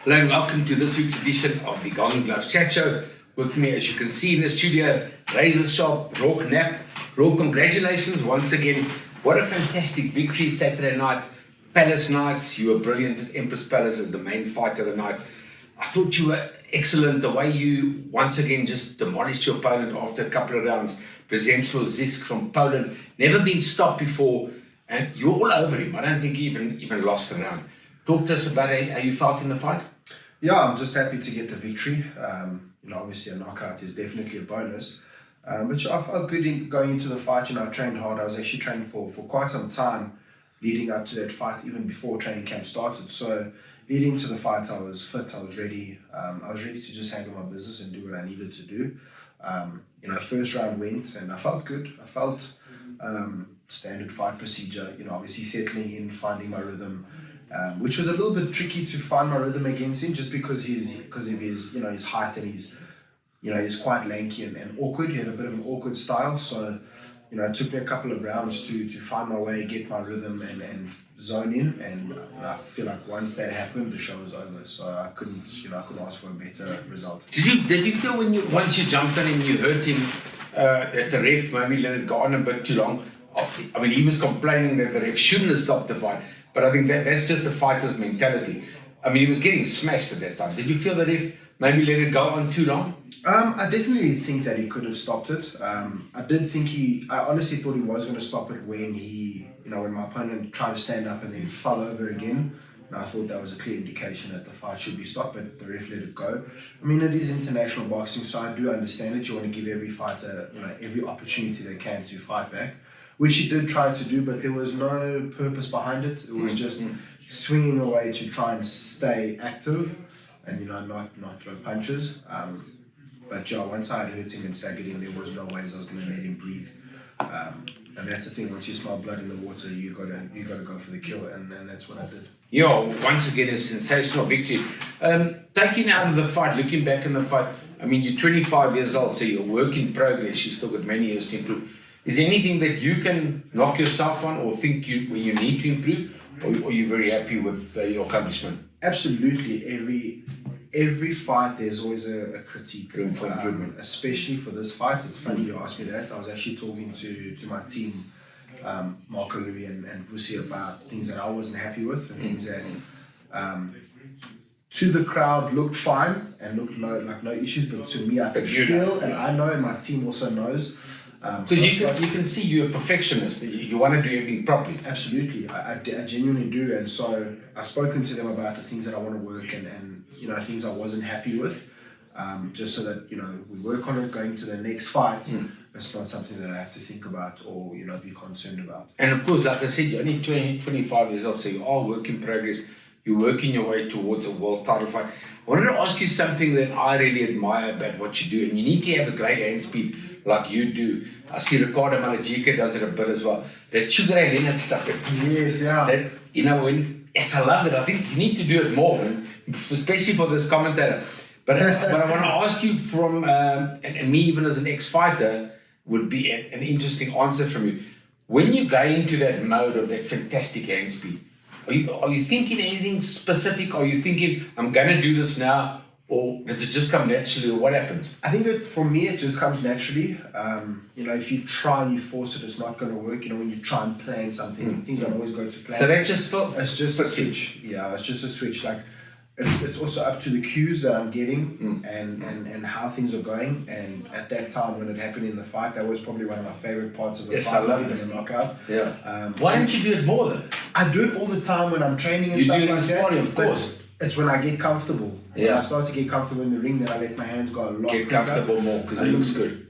Hello and welcome to this week's edition of the Golden Gloves Chat Show. With me, as you can see in the studio, razor sharp Roarke Knapp. Roarke, congratulations once again. What a fantastic victory Saturday night. Palace Knights, you were brilliant at Empress Palace as the main fight of the night. I thought you were excellent the way you once again just demolished your opponent after a couple of rounds. Przemyslaw Zysk from Poland, never been stopped before, and you're all over him. I don't think he even lost the round. Talk to us about how you felt in the fight. Yeah, I'm just happy to get the victory. Obviously a knockout is definitely a bonus. But I felt good going into the fight. I trained hard. I was actually training for quite some time leading up to that fight, even before training camp started. So leading to the fight, I was fit, I was ready. I was ready to just handle my business and do what I needed to do. First round went and I felt good. I felt standard fight procedure, obviously settling in, finding my rhythm. Which was a little bit tricky to find my rhythm against him, just because of his height and he's quite lanky and awkward. He had a bit of an awkward style, so it took me a couple of rounds to find my way, get my rhythm and zone in. And I feel like once that happened, the show was over. So I couldn't ask for a better result. Did you feel once you jumped on him, you hurt him, that the ref maybe let it go on a bit too long? I mean, he was complaining that the ref shouldn't have stopped the fight. But I think that's just the fighter's mentality. I mean, he was getting smashed at that time. Did you feel that if maybe let it go on too long? I definitely think that he could have stopped it. I honestly thought he was going to stop it when when my opponent tried to stand up and then fell over again. And I thought that was a clear indication that the fight should be stopped, but the ref let it go. I mean, it is international boxing, so I do understand that you want to give every fighter, every opportunity they can to fight back, which he did try to do, but there was no purpose behind it. It was just swinging away to try and stay active and, not throw punches. But once I had hurt him and staggered him, there was no ways I was going to let him breathe. And that's the thing, once you smell blood in the water, you gotta go for the kill, and that's what I did. Yeah, once again, a sensational victory. Taking out of the fight, looking back in the fight, I mean, you're 25 years old, so you're a work in progress. You've still got many years to improve. Is there anything that you can knock yourself on or think you need to improve, or are you very happy with your accomplishment? Absolutely. Every fight, there's always a critique. Room for improvement. Especially for this fight. It's funny you asked me that. I was actually talking to my team, Marco, Louis and Vusi, about things that I wasn't happy with and things that to the crowd looked fine and looked no issues, but to me I could feel, and I know, and my team also knows. Because you can see you're a perfectionist. You want to do everything properly. Absolutely, I genuinely do, and so I've spoken to them about the things that I want to work and things I wasn't happy with, just so that we work on it going to the next fight. It's not something that I have to think about or be concerned about. And of course, like I said, you're only 25 years old, so you are work in progress. You're working your way towards a world title fight. I wanted to ask you something that I really admire about what you do, and you need to have a great hand speed like you do. I see Ricardo Malajika does it a bit as well. That Sugar Ray Leonard stuff. Yes, yeah. Yes, I love it. I think you need to do it more, especially for this commentator. But I want to ask you from, and me even as an ex-fighter, would be an interesting answer from you. When you go into that mode of that fantastic hand speed, are you thinking anything specific? Are you thinking, I'm going to do this now? Or does it just come naturally, or what happens? I think that for me, it just comes naturally. If you try and you force it, it's not going to work. When you try and plan something, things don't always go to plan. So that just it's just a switch. Yeah, it's just a switch. Like it's also up to the cues that I'm getting and how things are going. And at that time when it happened in the fight, that was probably one of my favorite parts of the fight. I love it. The knockout. Yeah. Why don't you do it more then? I do it all the time when I'm training and you stuff do it like in sparring, of course. It's when I get comfortable. When I start to get comfortable in the ring, then I let my hands go a lot. Get comfortable more because it looks good.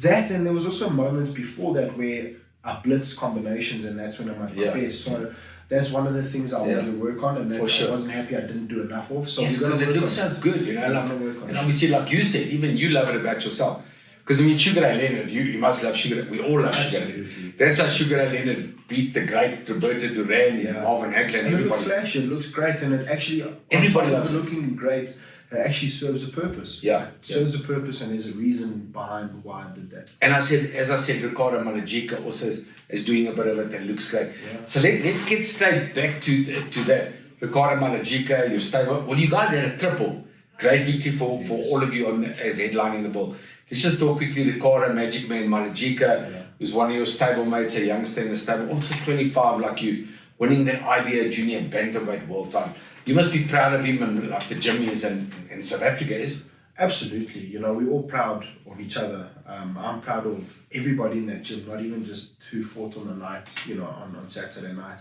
That, and there was also moments before that where I blitz combinations, and that's when I'm at my best. So that's one of the things I wanted to work on, and that I wasn't happy I didn't do enough of. So because it looks so good, and obviously, like you said, even you love it about yourself. Because I mean, Sugar Ray Leonard, you must love Sugar Ray. We all love Sugar Ray. That's how Sugar Ray Leonard beat the great Roberto Duran and Marvin Hagler and everybody. It looks flashy, it looks great, and it actually, everybody loves looking great. It actually serves a purpose. Yeah. It serves a purpose, and there's a reason behind why I did that. And as I said, Ricardo Malajika also is doing a bit of it that looks great. Yeah. So let's get straight back to that. Ricardo Malajika, your stable. Well, you guys had a triple. Great victory for all of you as headlining the bull. Let's just talk quickly. Ricardo, Magic Man, Malajika, who's one of your stable mates, a youngster in the stable, also 25 like you, winning that IBA Junior Bantamweight World Title. You must be proud of him and like the gym he is in South Africa is. Absolutely. You know, we're all proud of each other. I'm proud of everybody in that gym, not even just who fought on the night, you know, on Saturday night.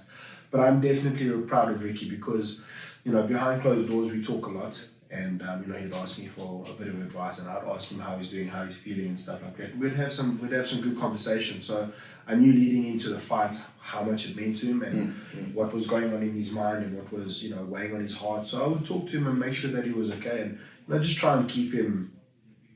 But I'm definitely proud of Ricky because, you know, behind closed doors we talk a lot. And, you know, he'd ask me for a bit of advice and I'd ask him how he's doing, how he's feeling and stuff like that. We'd have some good conversations. So I knew leading into the fight how much it meant to him and what was going on in his mind and what was, you know, weighing on his heart. So I would talk to him and make sure that he was okay and, you know, just try and keep him,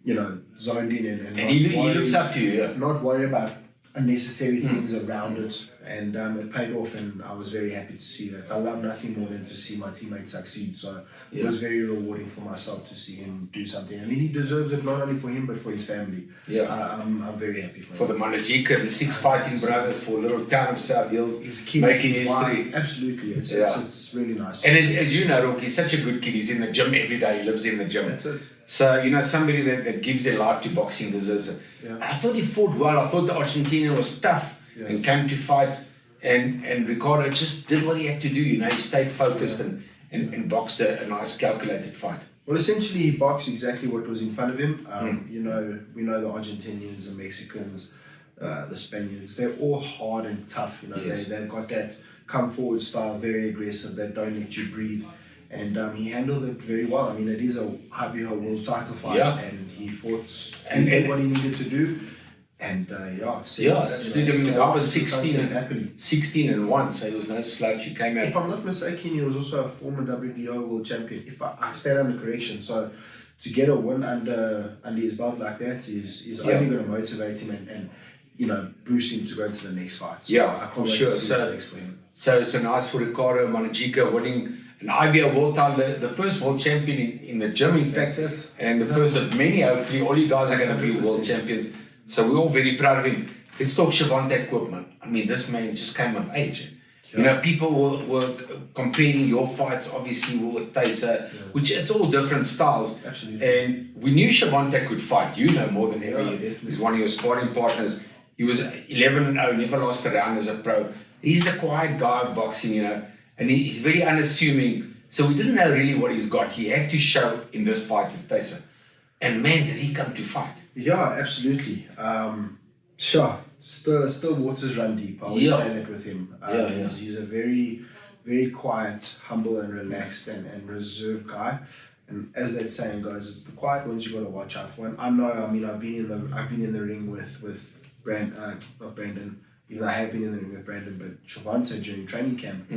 you know, zoned in and he looks up to you, yeah. Not worry about unnecessary things around it. And it paid off and I was very happy to see that. I love nothing more than to see my teammates succeed. So it was very rewarding for myself to see him do something. And he deserves it not only for him but for his family. Yeah. I'm very happy for him. For the Malajika, the 6 fighting brothers for little town of South Hills, his kids, making his history. wife, absolutely. It's really nice. And as you know, Roarke, he's such a good kid. He's in the gym every day. He lives in the gym. That's it. So, you know, somebody that gives their life to boxing deserves it. Yeah. I thought he fought well. I thought the Argentinian was tough and came to fight. And Ricardo just did what he had to do. You know, he stayed focused and boxed a nice calculated fight. Well, essentially, he boxed exactly what was in front of him. You know, we know the Argentinians, the Mexicans, the Spaniards, they're all hard and tough. You know, they've got that come forward style, very aggressive, that don't let you breathe. And he handled it very well. I mean, it is a heavyweight world title fight, and he fought and did what he needed to do. And absolutely. I mean, the guy was 16 and 1, so he was no slouch. He came out. If I'm not mistaken, he was also a former WBO world champion. If I stand under correction, so to get a win under his belt like that is only going to motivate him and you know, boost him to go to the next fight. So I can't wait to see what's next for him. So it's a nice for Ricardo Malajika winning an IBA world title, the first world champion in the gym, in fact, and the first of many. Hopefully, all you guys are going to be world champions. So we're all very proud of him. Let's talk Shavante Koopman. I mean, this man just came of age. You know, people were comparing your fights, obviously, with Tyson, which it's all different styles. Absolutely. And we knew Shavante could fight. You know more than ever. He's one of your sparring partners. He was 11-0, never lost a round as a pro. He's the quiet guy of boxing, you know, and he's very unassuming. So we didn't know really what he's got. He had to show in this fight with Tyson. And man, did he come to fight. Yeah, absolutely. Sure. Still waters run deep. I always say that with him. He's a very, very quiet, humble and relaxed and reserved guy. And as that saying goes, it's the quiet ones you got to watch out for. And I know. I mean, I've been in the ring with not Brandon. Even though I have been in the ring with Brandon, but Shavante during training camp.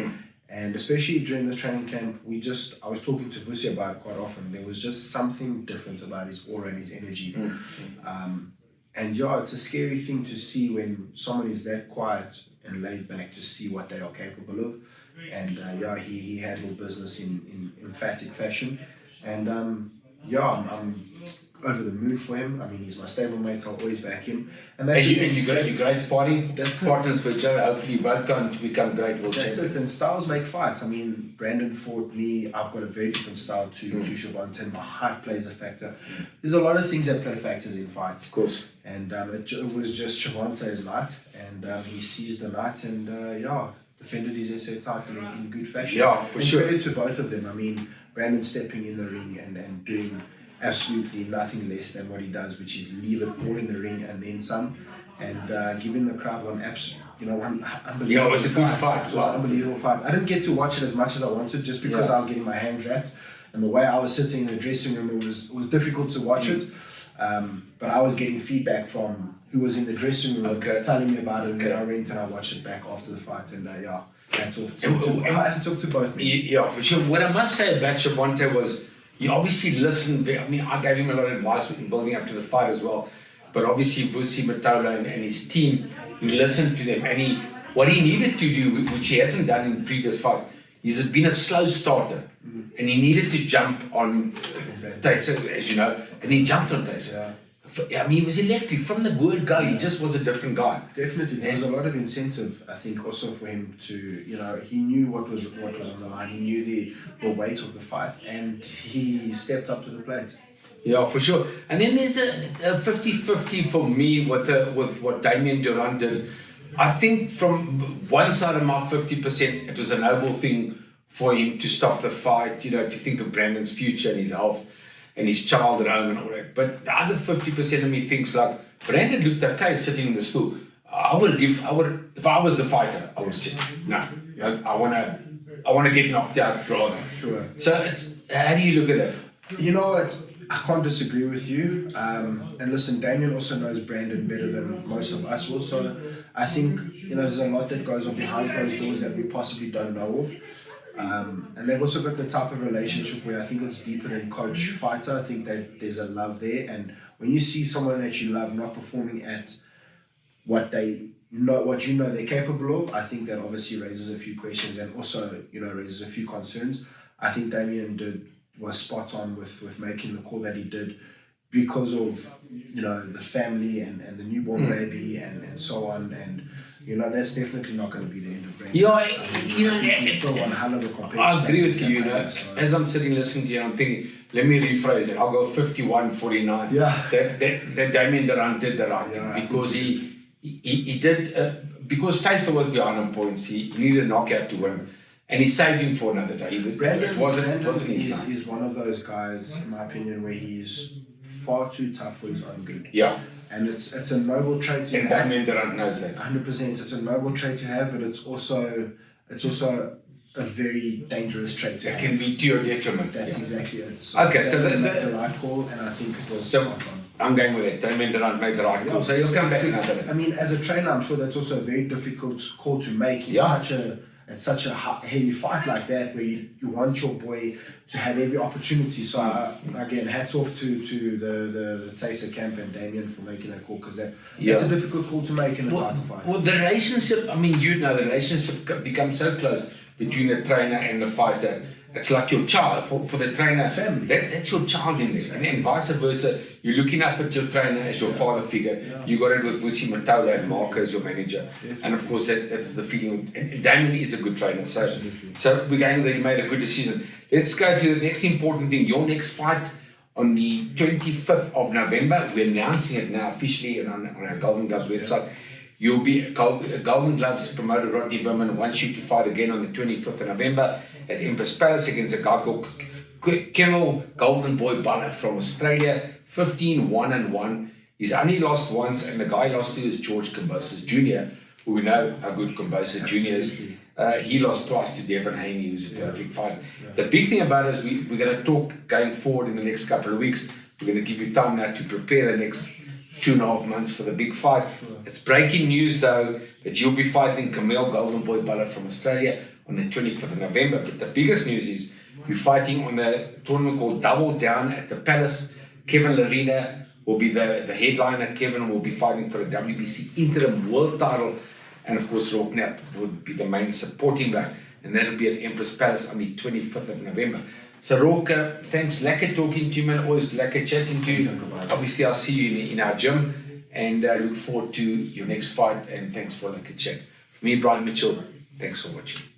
And especially during the training camp, I was talking to Vusi about it quite often. There was just something different about his aura and his energy. And it's a scary thing to see when someone is that quiet and laid back to see what they are capable of. And he handled business in emphatic fashion. And I'm over the moon for him. I mean, he's my stablemate. I'll always back him. And that's you're great sparring partners for each other. Hopefully, you both can become great world champions. That's it. And styles make fights. I mean, Brandon fought me. I've got a very different style to Shavante. My height plays a factor. There's a lot of things that play factors in fights. Of course. And it was just Shavante's night, and he seized the night and defended his SA title in good fashion. Yeah, for sure. Credit to both of them. I mean, Brandon stepping in the ring and doing absolutely nothing less than what he does, which is leave it all in the ring and then some, and giving the crowd one unbelievable unbelievable. Yeah, it was a good fight. It was an unbelievable fight. I didn't get to watch it as much as I wanted, just because I was getting my hand wrapped, and the way I was sitting in the dressing room, it was difficult to watch it. But I was getting feedback from who was in the dressing room telling me about it, and then I went and I watched it back after the fight, and hats off to both men. Yeah, for sure. What I must say about Shavante was, he obviously listened. I mean, I gave him a lot of advice in building up to the fight as well. But obviously, Vusi Matola and his team, he listened to them. And what he needed to do, which he hasn't done in previous fights, he's been a slow starter. And he needed to jump on Tyson, as you know. And he jumped on Tyson. I mean, he was electric from the word go. He just was a different guy. Definitely, there was a lot of incentive, I think, also for him to, he knew what was on the line. He knew the weight of the fight, and he stepped up to the plate. Yeah, for sure. And then there's a 50-50 for me with what Damien Durant did. I think from one side of my 50%, it was a noble thing for him to stop the fight, to think of Brandon's future and his health and his child at home and all that. But the other 50% of me thinks like, Brandon looked okay sitting in the stool. If I was the fighter, I would sit. No, I want to get knocked out rather. Sure. So how do you look at that? You know what? I can't disagree with you. And listen, Damien also knows Brandon better than most of us will. So I think, there's a lot that goes on behind closed doors that we possibly don't know of. And they've also got the type of relationship where I think it's deeper than coach-fighter. I think that there's a love there. And when you see someone that you love not performing at what they're capable of, I think that obviously raises a few questions and also, raises a few concerns. I think Damien was spot on with making the call that he did because of, the family and the newborn baby and so on. And, that's definitely not going to be the end of Brandon. Yeah, I think he's still one hell of a competitor. I agree with you, As I'm sitting listening to you, I'm thinking, let me rephrase it. I'll go 51-49. Yeah. That Damien Durant did the right thing because he did, because Tyson was behind on points, he needed a knockout to win. And he saved him for another day. Brandon He's one of those guys, in my opinion, where he's far too tough for his own good. Yeah. And it's a noble trait to have. And Damien Durant knows that. 100%. It's a noble trait to have, but it's also a very dangerous trait to have. It can be to your detriment. That's exactly it. So okay, so the right call, and I think it was so spot on. I'm going with it. Damien Durant made the right call. So he'll come back another day. I mean, as a trainer, I'm sure that's also a very difficult call to make in such a heavy fight like that, where you want your boy to have every opportunity. So again, hats off to the Taser camp and Damien for making that call, because that's a difficult call to make in a title fight. Well, the relationship, the relationship becomes so close between the trainer and the fighter. It's like your child. For the trainer, family. That's your child in there. And vice versa, you're looking up at your trainer as your father figure. Yeah. You got it with Vusi Matola and Mark as your manager. Definitely. And of course, that is the feeling. And Damien is a good trainer. So we're going that he made a good decision. Let's go to the next important thing. Your next fight on the 25th of November. We're announcing it now officially on our Golden Gloves website. You'll be Golden Gloves promoter Rodney Berman wants you to fight again on the 25th of November at Empress Palace against a guy called Kennel Golden Boy Bala from Australia, 15-1-1. He's only lost once, and the guy he lost to is George Kambosos Jr., who we know how good Kambosos Jr. is. He lost twice to Devon Haney, who's a terrific fighter. The big thing about it is we're going to talk going forward in the next couple of weeks. We're going to give you time now to prepare the next 2.5 months for the big fight. It's breaking news though that you'll be fighting Camille Golden Boy Bala from Australia on the 25th of November. But the biggest news is you're fighting on a tournament called Double Down at the Palace. Kevin Lerena will be the headliner. Kevin will be fighting for the WBC interim world title. And of course, Roarke Knapp will be the main supporting guy. And that'll be at Empress Palace on the 25th of November. So Roarke, thanks. Lekker talking to you, man. Always lekker chatting to you. Obviously, I'll see you in our gym. And I look forward to your next fight. And thanks for lekker chat. Me, Brian Mitchell, thanks for watching.